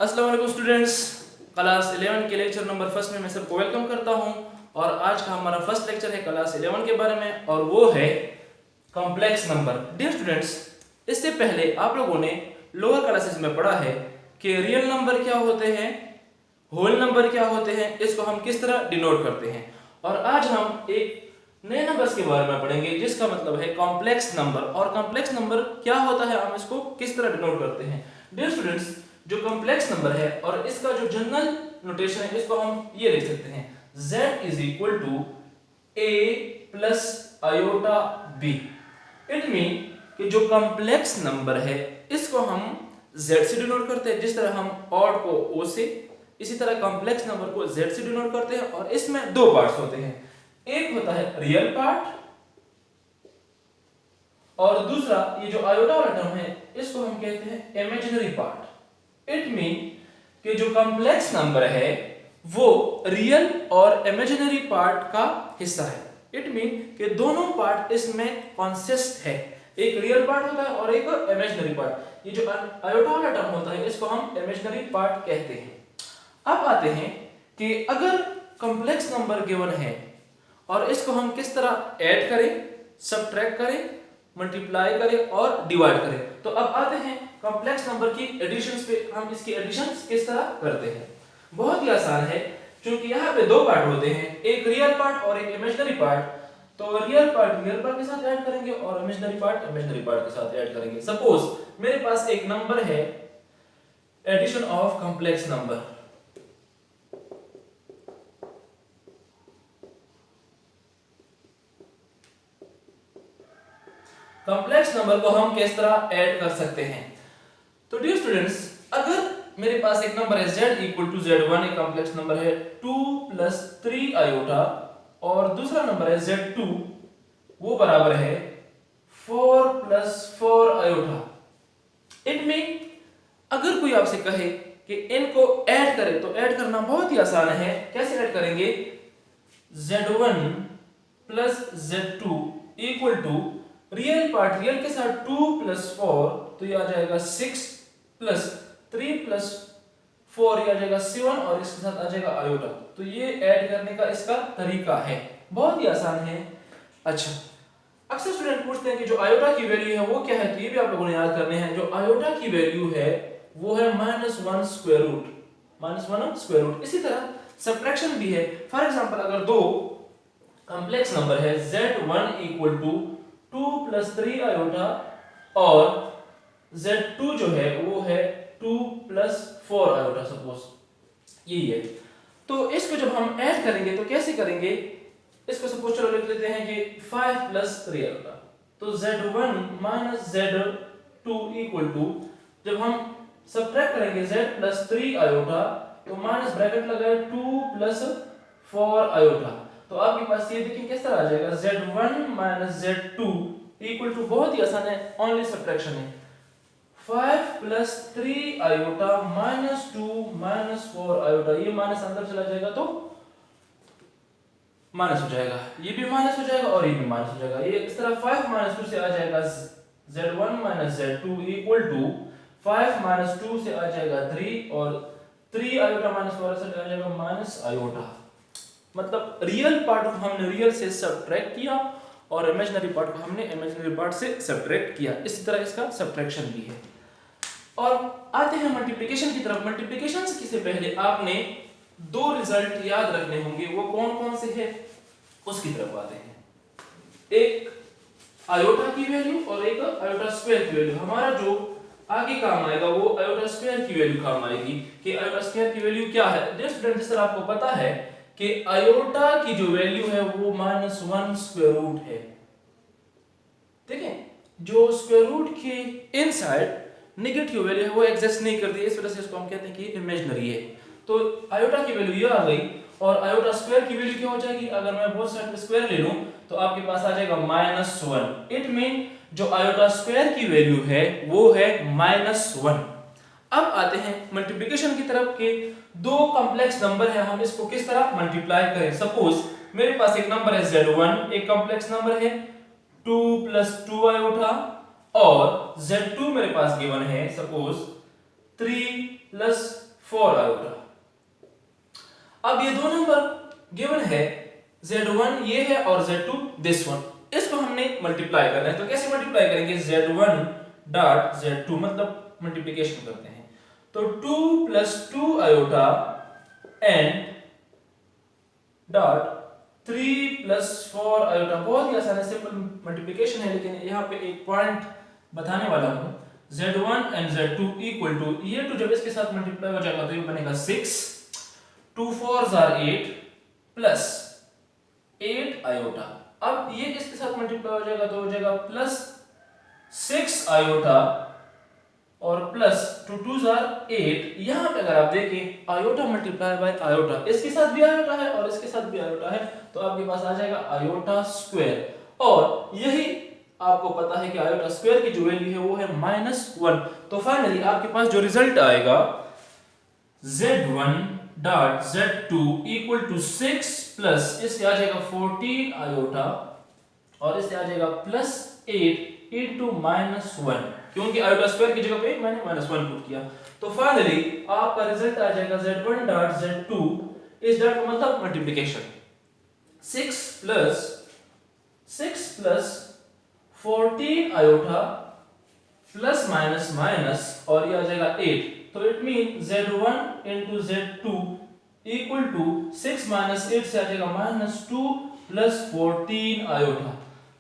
अस्सलाम वालेकुम students, class 11 के लेक्चर नंबर फर्स्ट में मैं सबको वेलकम करता हूं। और आज का हमारा फर्स्ट लेक्चर है क्लास 11 के बारे में और वो है कॉम्प्लेक्स नंबर। डियर स्टूडेंट्स, इससे पहले आप लोगों ने लोअर क्लासेस में पढ़ा है कि रियल नंबर क्या होते हैं, होल नंबर क्या होते हैं, इसको हम किस तरह डिनोट करते हैं। और आज हम एक नए नंबर्स के बारे में पढ़ेंगे जिसका मतलब है कॉम्प्लेक्स नंबर। और कॉम्प्लेक्स नंबर क्या होता है, हम इसको किस तरह डिनोट करते हैं। डियर स्टूडेंट्स, जो कॉम्प्लेक्स नंबर है और इसका जो जनरल नोटेशन है इसको हम ये लिख सकते हैं, z is equal to a plus iota b। It mean कि जो कॉम्प्लेक्स नंबर है इसको हम z से डिनोट करते हैं, जिस तरह हम ऑड को o से, इसी तरह कॉम्प्लेक्स नंबर को z से डिनोट करते हैं। और इसमें दो पार्ट्स होते हैं, एक होता है रियल पार्ट और दूसरा ये जो आयोटा वाला टर्म है इसको हम कहते हैं इमेजिनरी पार्ट। इट मीन कि जो कॉम्प्लेक्स नंबर है वो रियल और इमेजिनरी पार्ट का हिस्सा है। इट मीन कि दोनों पार्ट इसमें कॉन्सिस्ट है, एक रियल पार्ट होता है और एक इमेजिनरी पार्ट। ये जो आयोटा वाला टर्म होता है इसको हम इमेजिनरी पार्ट कहते हैं। अब आते हैं कि अगर कॉम्प्लेक्स नंबर गिवन है और इसको हम किस तरह ऐड करें, सबट्रैक्ट करें, मल्टीप्लाई करें और डिवाइड करें। तो अब आते हैं कॉम्प्लेक्स नंबर की एडिशंस पे। हम इसकी एडिशंस किस तरह करते हैं, बहुत ही आसान है, क्योंकि यहाँ पे दो पार्ट होते हैं, एक रियल पार्ट और एक इमेजिनरी पार्ट। तो रियल पार्ट के साथ ऐड करेंगे और इमेजिनरी पार्ट के साथ ऐड करेंगे। सपोज मेरे पास एक नंबर है, addition of complex number. Complex number को हम किस तरह ऐड कर सकते हैं। तो डियर स्टूडेंट्स, अगर मेरे पास एक नंबर है z इक्वल टू z1, एक कॉम्प्लेक्स नंबर है 2 प्लस 3 आयोटा, और दूसरा नंबर है z2, वो बराबर है 4 प्लस 4 आयोटा। इट मीन अगर कोई आपसे कहे कि इनको ऐड करें तो ऐड करना बहुत ही आसान है। कैसे ऐड करेंगे, z1 plus z2 equal to real part, real के साथ 2 प्लस 4 तो ये आ जाएगा 6 प्लस 3 प्लस 4 ये आ जाएगा 7 और इसके साथ आ जाएगा आयोटा। तो ये ऐड करने का इसका तरीका है, बहुत ही आसान है। अच्छा, अक्सर स्टूडेंट पूछते हैं कि जो आयोटा की वैल्यू है वो क्या है, तो ये भी आप लोगों ने याद करने हैं। जो आयोटा की वैल्यू है वो है -1 स्क्वायर रूट, -1 स्क्वायर रूट। इसी तरह सब्ट्रैक्शन भी है। फॉर एग्जांपल अगर दो कॉम्प्लेक्स नंबर है z1 equal to 2 plus 3 iota और z2 जो है वो है 2 प्लस 4 आयोटा, सपोज यही है। तो इसको जब हम ऐड करेंगे तो कैसे करेंगे, इसको सपोज चलो लिख लेते हैं कि 5 प्लस 3 आयोटा। तो z1 minus z2 equal to, जब हम सब्ट्रैक्ट करेंगे z प्लस 3 आयोटा तो माइनस ब्रैकेट लगाए 2 प्लस 4 आयोटा। तो आपके पास ये देखिए किस तरह आ जाएगा, z1 minus z2 equal to, बहुत ही आसान है, ओनली सब्ट्रैक्शन है, 5 plus 3 iota minus 2 minus 4 iota. ये माइनस अंदर चला जाएगा तो माइनस हो जाएगा, ये भी माइनस हो जाएगा और ये भी माइनस हो जाएगा। ये इस तरह 5 माइनस 2 से आ जाएगा z1 minus z2 equal to 5 minus 2 से आ जाएगा 3 और 3 आयोटा माइनस 4 से आ जाएगा माइनस आयोटा। मतलब रियल पार्ट को हमने रियल से सब्ट्रैक्ट किया और इमेजिनरी पार्ट को हमने इमेजिनरी पार्ट से सब्ट्रैक्ट किया। इसी तरह इसका सब्ट्रैक्शन भी है। और आते हैं मल्टीप्लिकेशन की तरफ। मल्टीप्लिकेशन से पहले आपने दो रिजल्ट याद रखने होंगे, वो कौन कौन से हैं उसकी तरफ आते हैं। एक आयोटा की वैल्यू और एक आयोटा स्क्वायर की वैल्यू। हमारा जो आगे काम आएगा वो आयोटा स्क्वायर की वैल्यू काम आएगी कि आयोटा स्क्वायर की वैल्यू क्या है। डियर स्टूडेंट, जिस तरह आपको पता है कि आयोटा की जो वैल्यू है वो -1 स्क्वायर रूट है। देखें, जो स्क्वायर रूट के इनसाइड नेगेटिव वैल्यू है वो एग्जिस्ट नहीं करती, इस वजह से इसको हम कहते हैं कि इमेजिनरी है। तो आयोटा की वैल्यू ये आ गई और आयोटा स्क्वायर की वैल्यू क्या हो जाएगी, अगर मैं बोथ साइड पे स्क्वायर ले लूं तो आपके पास आ जाएगा -1। इट मीन जो आयोटा स्क्वायर की वैल्यू है वो है -1। अब आते हैं मल्टीप्लिकेशन की तरफ के दो कॉम्प्लेक्स नंबर है, हम इसको किस तरह मल्टीप्लाई करें। सपोज मेरे पास एक नंबर है z1, एक कॉम्प्लेक्स नंबर है 2 प्लस 2 आयोटा, और z2 मेरे पास गिवन है सपोज 3 प्लस 4 आयोटा। अब ये दो नंबर गिवन है, z1 ये है और z2 दिस वन, इसको हमने मल्टीप्लाई करना है। तो कैसे मल्टीप्लाई करेंगे? z1 डॉट z2 मतलब मल्टीप्लिकेशन करते हैं। तो 2 plus 2 iota and dot 3 plus 4 iota. बहुत ही आसान है, सिंपल मल्टीप्लिकेशन है, लेकिन यहाँ पे एक पॉइंट बताने वाला हूँ। z1 and z2 equal to, ये टू जब इसके साथ मल्टीप्लाई हो जाएगा तो ये बनेगा 6, 2 4s are 8 प्लस 8 आयोटा। अब ये इसके साथ मल्टीप्लाई हो जाएगा तो हो जाएगा प्लस 6 आयोटा और प्लस 2 2s are 8। यहां पे अगर आप देखें आयोटा मल्टीप्लाई बाय आयोटा, इसके साथ भी आयोटा है और इसके साथ भी आयोटा है, तो आपके पास आ जाएगा आयोटा स्क्वायर। और यही आपको पता है कि आयोटा स्क्वायर की जो वैल्यू है वो है -1। तो फाइनली आपके पास जो रिजल्ट आएगा z1 dot z2 equal to 6 plus इससे आ जाएगा 14 आयोटा और इससे आ जाएगा प्लस 8 इंटू -1, क्योंकि आयोटा स्क्वायर की जगह पे मैंने -1 पुट किया। तो फाइनली आपका रिजल्ट आ जाएगा z1 डॉट z2, इस डॉट का मतलब multiplication, 6 plus 14 iota plus minus minus और ये आ जाएगा 8। तो it mean z1 into z2 equal to 6 minus 8 से आ जाएगा -2 प्लस 14 आयोटा।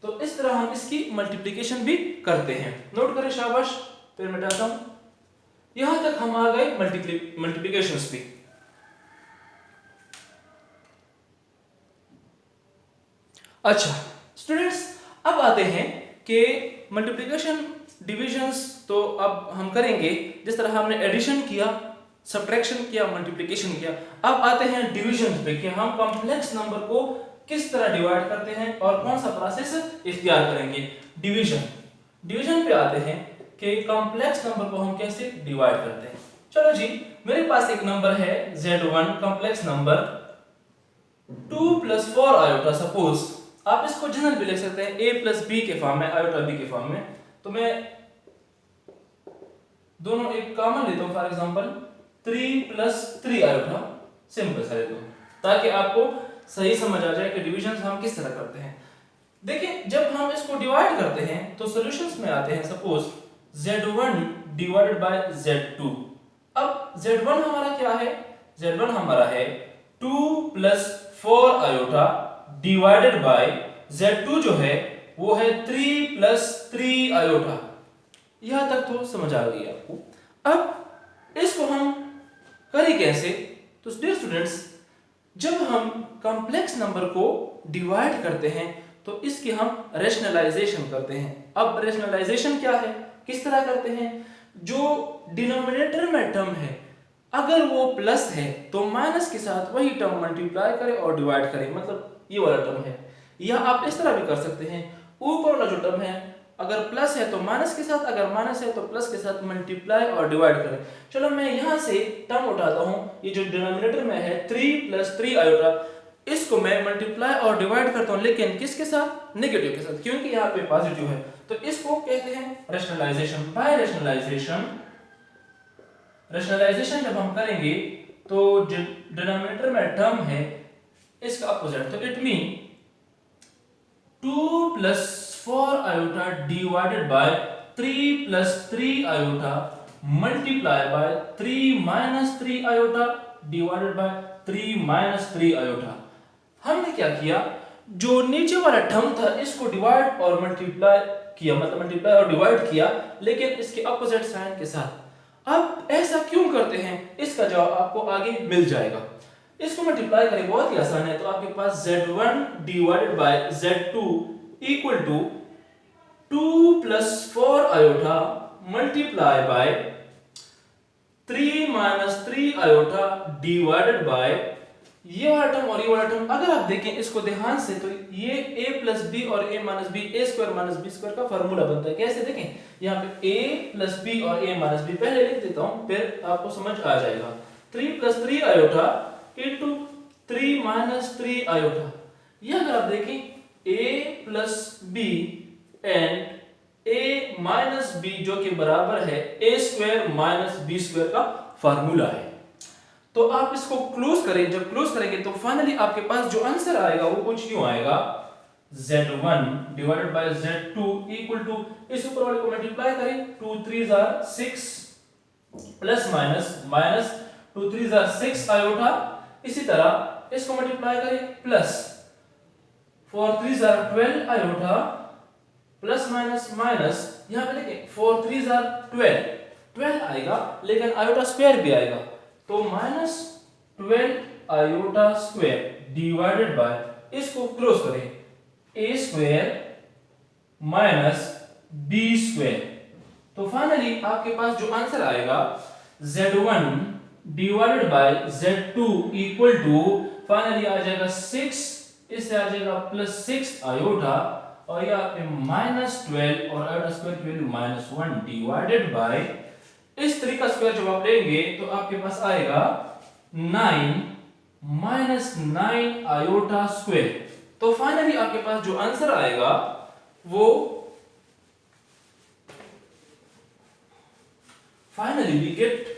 तो इस तरह हम इसकी मल्टीप्लिकेशन भी करते हैं। नोट करें, शाबाश। फिर मिटाता हूं। यहां तक हम आ गए मल्टीप्लिकेशंस भी। अच्छा स्टूडेंट्स, अब आते हैं कि मल्टीप्लिकेशन डिविजन्स तो अब हम करेंगे जिस तरह हमने एडिशन किया, सब्ट्रैक्शन किया, मल्टीप्लिकेशन किया। अब आते हैं डिवीजन पे कि हम कॉम्प्लेक्स नंबर को किस तरह डिवाइड करते हैं और कौन सा प्रोसेस इख्तियार करेंगे। डिवीजन पे आते हैं कि कॉम्प्लेक्स नंबर को हम कैसे डिवाइड करते हैं। चलो जी, मेरे पास एक नंबर है z1 complex number 2 plus 4 iota. Suppose आप इसको जनरल भी लिख सकते हैं a प्लस b के फॉर्म में, आयोटा b के फॉर्म में। तो मैं दोनों एक कॉमन लेता हूं, for example 3 plus 3 iota, simple सा लेता हूं ताकि आपको सही समझ आ जाए कि डिवीजन हम किस तरह करते हैं। देखिए, जब हम इसको डिवाइड करते हैं तो सॉल्यूशंस में आते हैं। Suppose z1 divided by z2। अब z1 हमारा क्या है? z1 हमारा है 2 plus 4 iota divided by z2 जो है वो है 3 प्लस 3 आयोटा। यहां तक तो समझ आ गई आपको। अब इसको हम करें कैसे? तो डियर स्टूडेंट्स, जब हम कॉम्प्लेक्स नंबर को डिवाइड करते हैं तो इसकी हम रैशनलाइजेशन करते हैं। अब रैशनलाइजेशन क्या है, किस तरह करते हैं? जो डिनोमिनेटर में टर्म है अगर वो प्लस है तो माइनस के साथ वही टर्म मल्टीप्लाई करें और डिवाइड करें, मतलब ये वाला टर्म है। या आप इस तरह भी कर सकते हैं, ऊपर वाला जो टर्म है अगर प्लस है तो माइनस के साथ, अगर माइनस है तो प्लस के साथ मल्टीप्लाई और डिवाइड करें। चलो मैं यहां से टर्म उठाता हूं, ये जो डिनोमिनेटर में है 3 प्लस 3 आयोटा, इसको मैं मल्टीप्लाई और डिवाइड करता हूं, लेकिन किसके साथ? नेगेटिव के साथ, क्योंकि यहाँ पे पॉजिटिव है। तो इसको कहते हैं रैशनलाइजेशन। बाय रैशनलाइजेशन जब हम करेंगे तो जो डिनोमिनेटर में टर्म है इसका अपोजिट, तो it mean 2 plus 4 iota divided bye 3 plus 3 iota multiply by 3 minus 3 iota divided bye 3 minus 3 iota. हमने क्या किया, जो नीचे वाला टर्म था इसको डिवाइड और मल्टीप्लाई किया, मतलब मल्टीप्लाई और डिवाइड किया, लेकिन इसके अपोजिट साइन के साथ। अब ऐसा क्यों करते हैं, इसका जवाब आपको आगे मिल जाएगा। इसको मल्टीप्लाई करें, बहुत ही आसान है। तो आपके पास z1 divided by z2 equal to 2 plus 4 iota multiply by 3 minus 3 iota divided by ये वाला टर्म और ये वाला टर्म। अगर आप देखें इसको ध्यान से तो ये a प्लस बी और a minus b, a square minus b square का फार्मूला बनता है। कैसे देखें, यहाँ पे a प्लस बी और a माइनस बी पहले लिख देता हूं, फिर आपको समझ आ जाएगा। 3 plus 3 iota into 3 minus 3 iota. ये अगर आप देखें a plus b and a minus b जो कि बराबर है a square minus b square का फार्मूला है। तो आप इसको क्लोज करें, जब क्लोज करेंगे तो फाइनली आपके पास जो आंसर आएगा वो कुछ यूं आएगा, z1 divided by z2 equal to, इस ऊपर वाले को मल्टीप्लाई करें, 2 3 are 6 plus minus minus 2 3 are 6 iota, इसी तरह इसको मल्टीप्लाई करें plus 4 3 are 12 iota plus minus minus, यहां पे देखें 4 3 are 12 आएगा लेकिन आयोटा स्क्वायर भी आएगा, तो minus 12 iota square divided by, इसको क्लोज करें, a square minus b square. तो फाइनली आपके पास जो आंसर आएगा z1 divided by z2 equal to, finally आ जाएगा 6, इससे आ जाएगा प्लस 6 आयोटा और यहाँ पे माइनस 12 और आयोटा स्क्वायर की वैल्यू -1 डिवाइडेड बाय, इस तरीका स्क्वायर जब आप लेंगे तो आपके पास आएगा 9 माइनस 9 आयोटा स्क्वायर। तो फाइनली आपके पास जो आंसर आएगा वो finally we get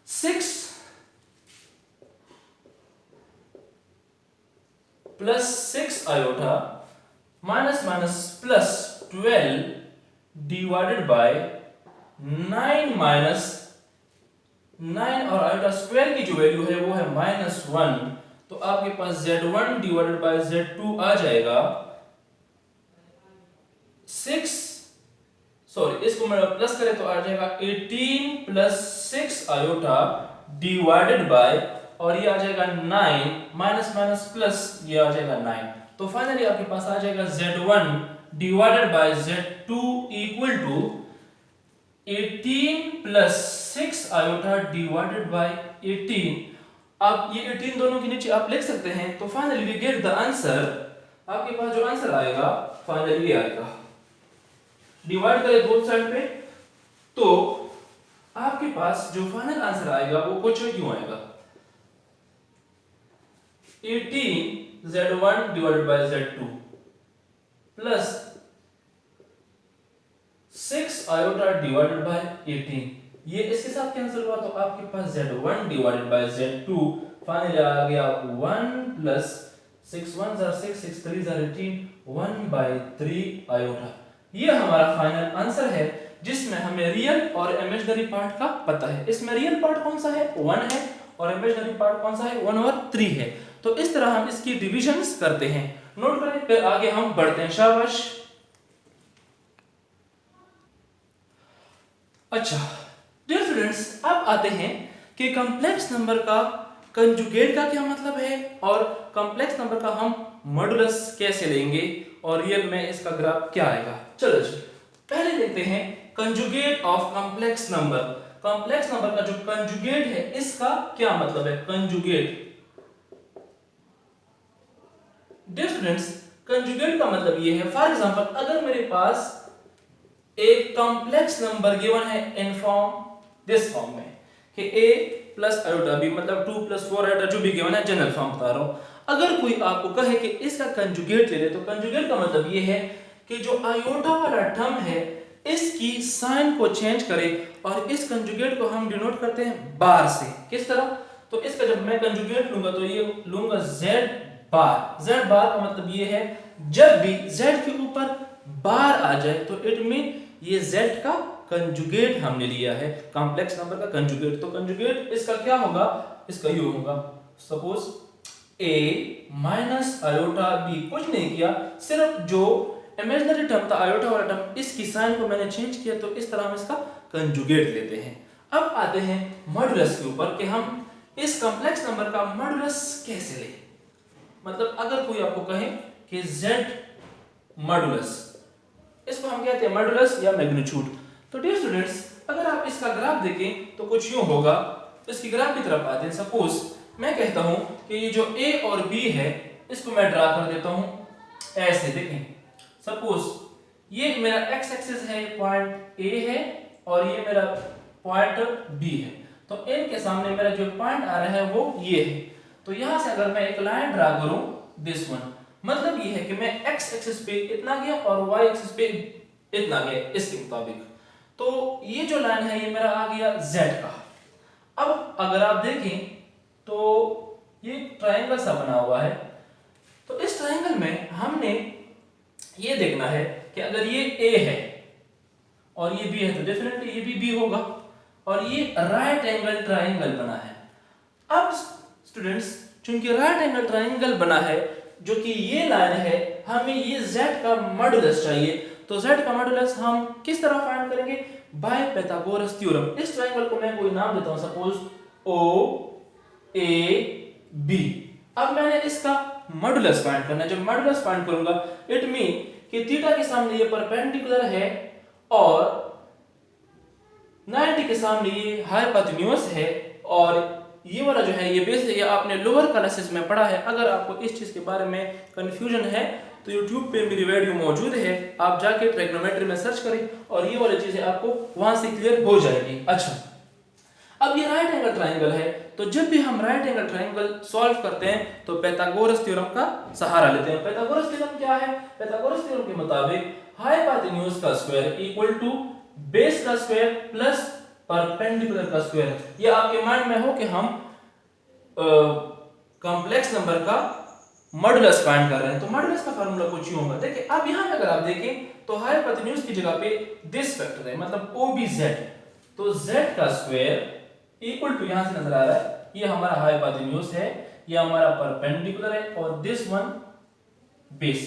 6 plus 6 iota minus minus plus 12 divided by 9 minus 9 और आयोटा स्क्वायर की जो वैल्यू है वो है -1, तो आपके पास z1 डिवाइडेड बाय z2 आ जाएगा 6, सॉरी इसको मैं प्लस करें तो आ जाएगा 18 प्लस 6 आयोटा डिवाइडेड बाय, और ये आ जाएगा 9 माइनस माइनस प्लस, ये आ जाएगा 9। तो फाइनली आपके पास आ जाएगा z1 divided by z2 equal to 18 plus 6 iota divided by 18। अब ये 18 दोनों के नीचे आप लिख सकते हैं, तो finally we get the answer, आपके पास जो आंसर आएगा फाइनली ये आएगा, डिवाइड करें बोथ साइड पे, तो आपके पास जो फाइनल आंसर आएगा वो कुछ यूं आएगा, 18 z1 divided by z2 plus 6 iota divided by 18, ये इसके साथ कैंसिल हुआ तो आपके पास z1 डिवाइडेड बाय z2 फाइनली आ गया 1 प्लस 6 1 are 6 6 3 are 18 1/3 आयोटा। ये हमारा फाइनल आंसर है जिसमें हमें रियल और इमेजिनरी पार्ट का पता है। इसमें रियल पार्ट कौन सा है, 1 है, और इमेजिनरी पार्ट कौन सा है, 1 और 3 है। तो इस तरह हम इसकी डिविजन्स करते हैं, नोट करें, फिर आगे हम बढ़ते हैं। शाबाश। अच्छा डियर स्टूडेंट्स, अब आते हैं कि कॉम्प्लेक्स नंबर का कंजुगेट का क्या मतलब है और कॉम्प्लेक्स नंबर का हम मॉडुलस कैसे लेंगे और रियल में इसका ग्राफ क्या आएगा। चलो जी, पहले देखते हैं conjugate of complex number. Complex number का जो कंजुगेट है इसका क्या मतलब है, कंजुगेट। डियर स्टूडेंट्स, कंजुगेट का मतलब ये है, फॉर एग्जांपल अगर मेरे पास एक कॉम्प्लेक्स नंबर गिवन है इन फॉर्म, दिस फॉर्म में कि a प्लस आयोटा b मतलब 2 प्लस 4 आयोटा जो भी गिवन है, जनरल फॉर्म बता रहा हूं। अगर कोई आपको कहे कि इसका कंजुगेट ले ले, तो कंजुगेट का मतलब ये है कि जो आयोटा वाला टर्म है इसकी साइन को चेंज करें और इस कंजुगेट को हम डिनोट करते हैं बार से। किस तरह, तो इसका जब मैं कंजुगेट लूंगा तो ये लूंगा z बार। z बार का मतलब ये है जब भी z के ऊपर बार आ जाए तो इट मीन ये z का कंजुगेट हमने लिया है, कॉम्प्लेक्स नंबर का कंजुगेट। तो कंजुगेट इसका क्या होगा, इसका ये होगा, suppose a minus iota b, कुछ नहीं किया, सिर्फ जो इमेजिनरी टर्म था आयोटा वाला टर्म, इसकी साइन को मैंने चेंज किया, तो इस तरह हम इसका कंजुगेट लेते हैं। अब आते हैं मॉडुलस के ऊपर कि हम इस कॉम्प्लेक्स नंबर का मॉडुलस कैसे लें। मतलब अगर कोई आपको कहे कि z मॉडुलस, इसको हम कहते हैं मॉडुलस या मैग्नीट्यूड। तो डियर स्टूडेंट्स, अगर आप इसका ग्राफ देखें तो कुछ यूं होगा। इसकी ग्राफ की तरफ आते हैं। सपोज मैं कहता हूं कि ये जो a और b है इसको मैं ड्रा कर देता हूं ऐसे। देखें, सपोज ये मेरा x एक्सिस है, पॉइंट a है, और ये मेरा पॉइंट b है। तो इनके सामने मेरा जो पॉइंट आ रहा है वो ये है। तो यहां से अगर मैं एक लाइन ड्रा करूं, दिस वन, मतलब ये है कि मैं x एक्सिस पे इतना गया और y एक्सिस पे इतना गया, इसके मुताबिक। तो ये जो लाइन है ये मेरा आ गया z का। अब अगर आप देखें तो ये ट्रायंगल सा बना हुआ है, तो इस ट्रायंगल में हमने ये देखना है कि अगर ये A है और ये B है तो डेफिनेटली ये भी B होगा, और ये राइट एंगल ट्रायंगल बना है। अब स्टूडेंट्स चूंकि राइट एंगल ट्रायंगल बना है, जो कि ये लाइन है, हमें ये Z का मॉडुलस चाहिए। तो Z का मॉडुलस हम किस तरह फाइंड करेंगे? By Pythagoras theorem. इस ट्रायंगल को मैं कोई नाम देता हूं, सपोज OAB। अब मैंने इसका मॉडुलस फाइंड करना है। जब मॉडुलस फाइंड करूंगा इट मीन कि थीटा के सामने ये परपेंडिकुलर है और 90 के सामने ये हाइपोटेन्यूज है, और ये वाला जो है ये बेस है। ये आपने लोअर क्लासेस में पढ़ा है। अगर आपको इस चीज के बारे में कंफ्यूजन है तो YouTube पे मेरी वीडियो मौजूद है, आप जाके ट्रिग्नोमेट्री में सर्च करें और ये वाली चीजें आपको वहां से क्लियर हो जाएगी। अच्छा, अब ये राइट एंगल ट्रायंगल है, तो जब भी हम राइट एंगल ट्रायंगल सॉल्व करते हैं तो पाइथागोरस थ्योरम का सहारा लेते हैं। पाइथागोरस थ्योरम क्या है? पाइथागोरस थ्योरम के मुताबिक हाइपोटेन्यूज का स्क्वायर इक्वल टू बेस का स्क्वायर प्लस परपेंडिकुलर का स्क्वायर। ये आपके माइंड में हो कि हम कॉम्प्लेक्स नंबर का मॉडुलस फाइंड कर रहे हैं, तो मॉडुलस का फार्मूला कुछ यूं होगा। देखिए अब यहां पे अगर आप देखें तो हाइपोटेन्यूज की जगह पे दिस फैक्टर है, मतलब OBZ। तो Z का स्क्वायर इक्वल टू, यहां से नजर आ रहा है ये हमारा हाइपोटेन्यूज है, ये हमारा परपेंडिकुलर है, और दिस वन बेस।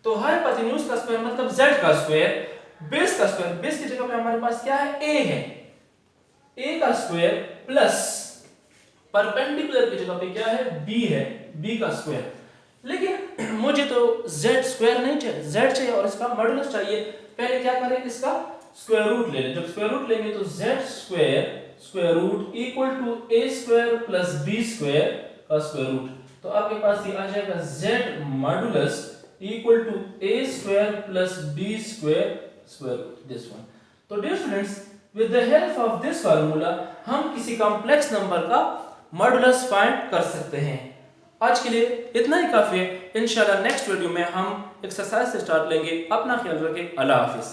तो हाइपोटेन्यूज का स्क्वायर मतलब Z का स्क्वायर, बेस का स्क्वायर, बेस की जगह पे हमारे पास क्या है? A है, A का स्क्वायर प्लस परपेंडिकुलर की जगह पे क्या है? B है, B का स्क्वायर। लेकिन मुझे तो Z स्क्वायर नहीं चाहिए, Z चाहिए और इसका मॉडुलस चाहिए। पहले क्या करें? इसका स्क्वायर रूट ले लें। जब स्क्वायर रूट लेंगे तो Z square square root equal to A square plus B square का स्क्वायर रूट। तो आपके पास ये आ जाएगा Z modulus equal to A square plus B square square root, this one. तो dear students, with the help of this formula हम किसी कॉम्प्लेक्स नंबर का मॉडुलस फाइंड कर सकते हैं। आज के लिए इतना ही काफी है। इंशाल्लाह नेक्स्ट वीडियो में हम एक्सरसाइज से स्टार्ट लेंगे। अपना ख्याल रखें। अल्लाह हाफिज।